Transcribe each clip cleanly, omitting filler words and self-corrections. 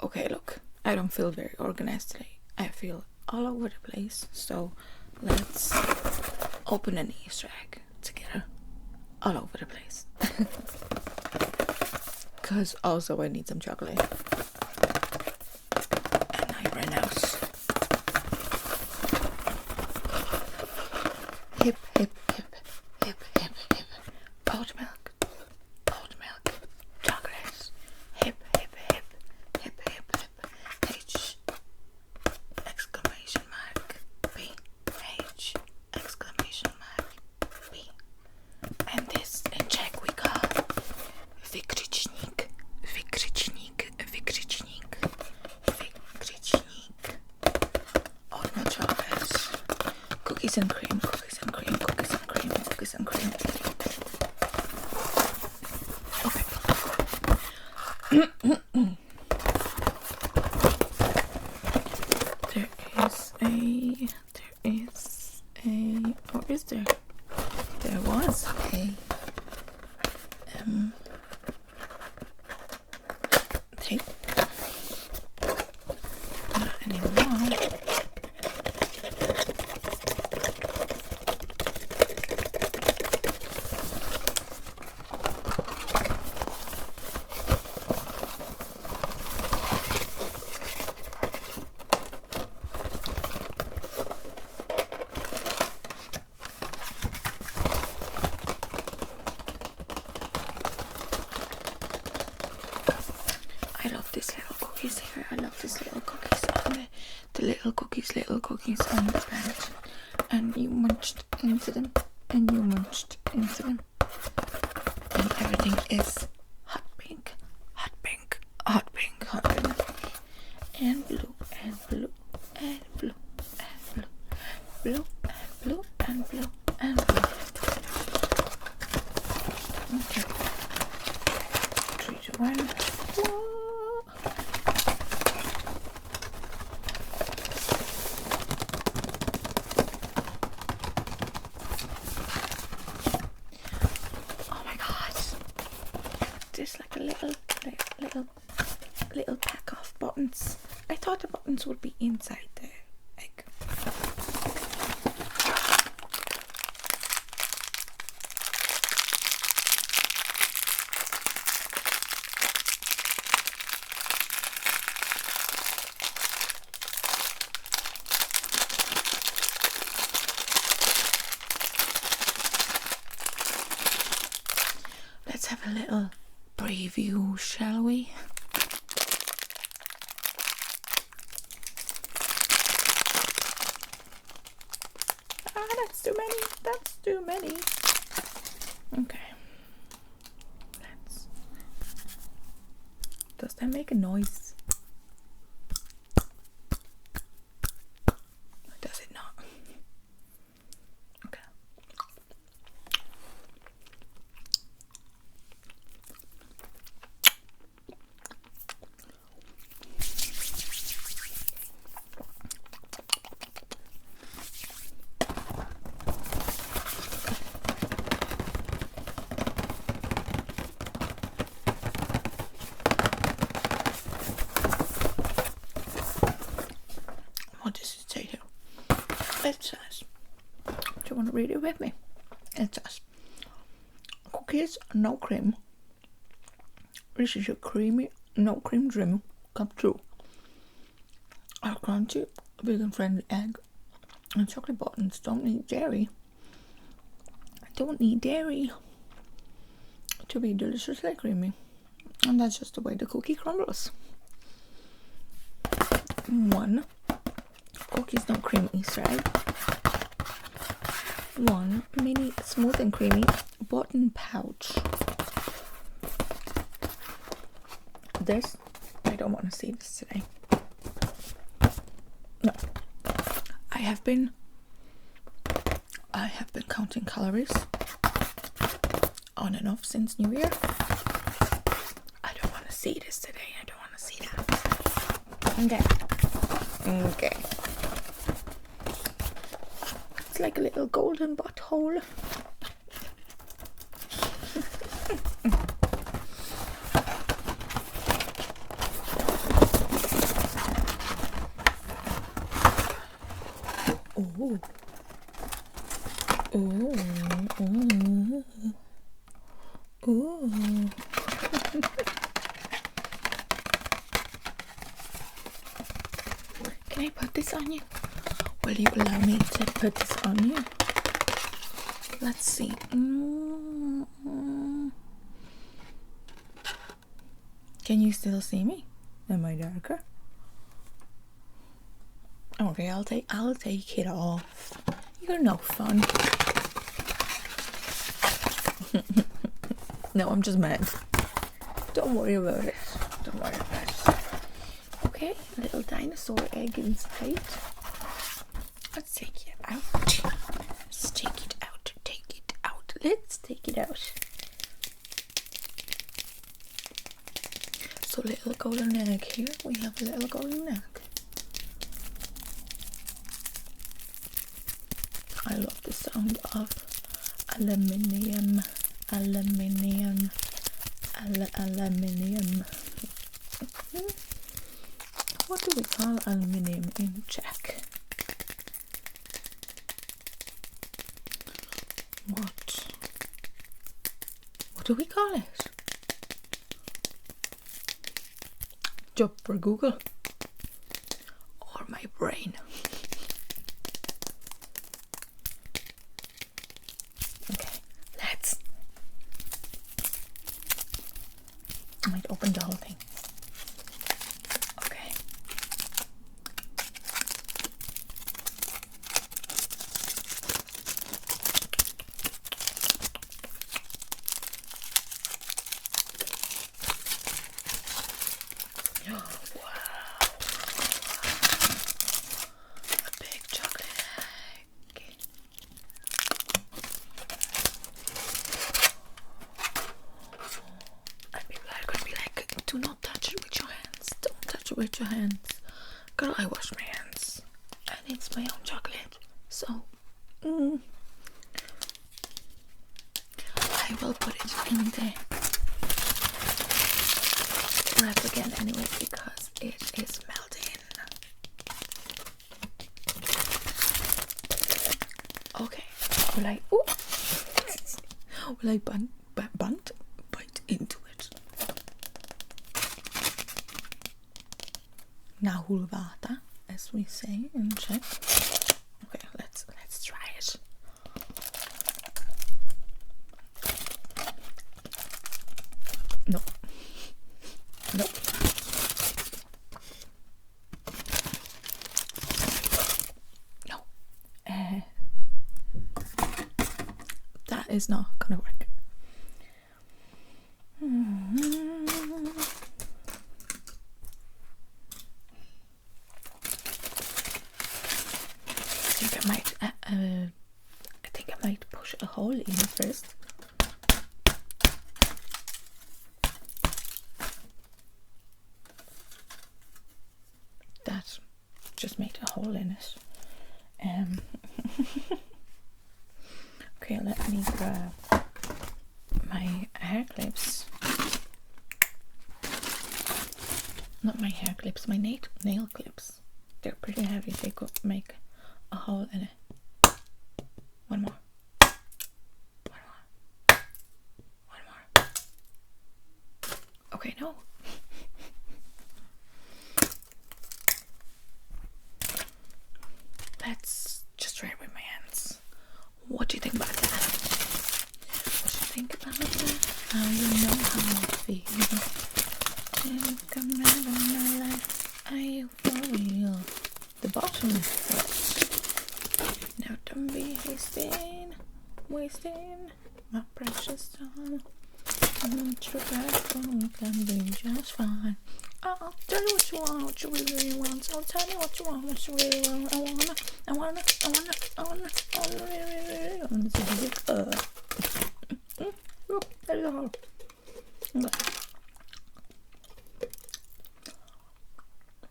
Okay, look, I don't feel very organized today. I feel all over the place. So let's open an Easter egg together, all over the place. Because also I need some chocolate. And I ran out. Hip, hip, hip, hip, hip, hip. Oat milk, chocolate. Hip, hip, hip, hip, hip, hip. H, exclamation mark, B, H, exclamation mark, B. And this in Czech we call wykrzycznik, wykrzycznik, wykrzycznik, wykrzycznik. Oat milk chocolate, cookies and cream, cookies and cream, cookies and cream, cookies and cream. Okay. There was a tape. Not anymore. I love these little cookies here. I love these little cookies on the little cookies on the bench. And you munched into them. And you munched into them. And everything is hot pink, hot pink, hot pink, hot pink. And blue, and blue, and blue, and blue. Blue, and blue, and blue, and blue. Okay. 3, 2, 1. Whoa. Oh my god. There's like a little pack of buttons. I thought the buttons would be inside the egg. Let's have a little preview, shall we? That's too many. That's too many. Okay. Does that make a noise? Or does it not? Okay. What does it say here? It says, do you want to read it with me? It says, cookies, no cream. This is your creamy, no cream dream come true. Our crunchy, vegan friendly egg and chocolate buttons don't need dairy. Don't need dairy to be deliciously creamy. And that's just the way the cookie crumbles. 1 cookies no cream Easter egg. 1 mini smooth and creamy button pouch. This, I don't want to see this today. No. I have been counting calories on and off since New Year. I don't want to see this today. I don't want to see that. Okay. It's like a little golden butthole. Ooh. Ooh. Ooh. Ooh. Can I put this on you? Will you allow me to put this on you? Let's see. Can you still see me? Am I darker? Okay, I'll take it off. You're no fun. No, I'm just mad. Don't worry about it. Don't worry about it. Okay, a little dinosaur egg inside. Let's take it out. Let's take it out. Take it out. Let's take it out. So little golden egg here. We have a little golden egg. I love the sound of aluminium. Aluminium. Aluminium. What do we call aluminium in Czech? What do we call it? Job for Google or my brain. Okay, I might open the whole thing. Okay. Do not touch it with your hands. Don't touch it with your hands. Girl, I wash my hands. And it's my own chocolate. So, I will put it in the wrap again anyway because it is melting. Okay. Will I bite into it? Now hulvata, as we say in Czech. Okay, let's try it. No. That is not gonna work. I think I might push a hole in first. That just made a hole in it. Okay, let me grab my hair clips. Not my hair clips, my nail clips. They're pretty heavy. They could make a hole in it. One more. Okay, no. Let's just try it with my hands. What do you think about that? What do you think about that? Now you know how I feel. Come out of my life. Are you for real? The bottom first. Now don't be wasting my precious time. I'm not your backbone, can be just fine. I'll tell you what you want, what you really want. I'll tell you what you want, what you really want. I wanna really look, there's a hole. Okay.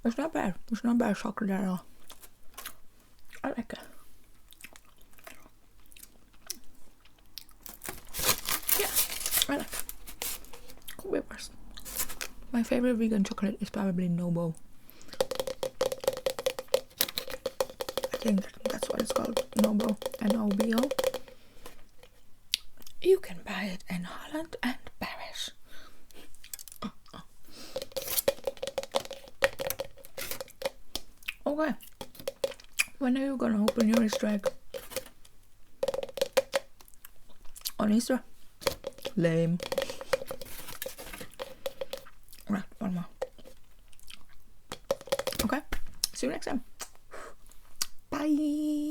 It's not bad. It's not bad chocolate at all. I like it. Yeah, I like it. Could be worse. My favorite vegan chocolate is probably Nobo. think that's what it's called. Nobo, N-O-B-O. You can buy it in Holland and Paris. Okay. When are you gonna open your Easter egg? On Easter? Lame. Right, one more. Okay. See you next time. Bye.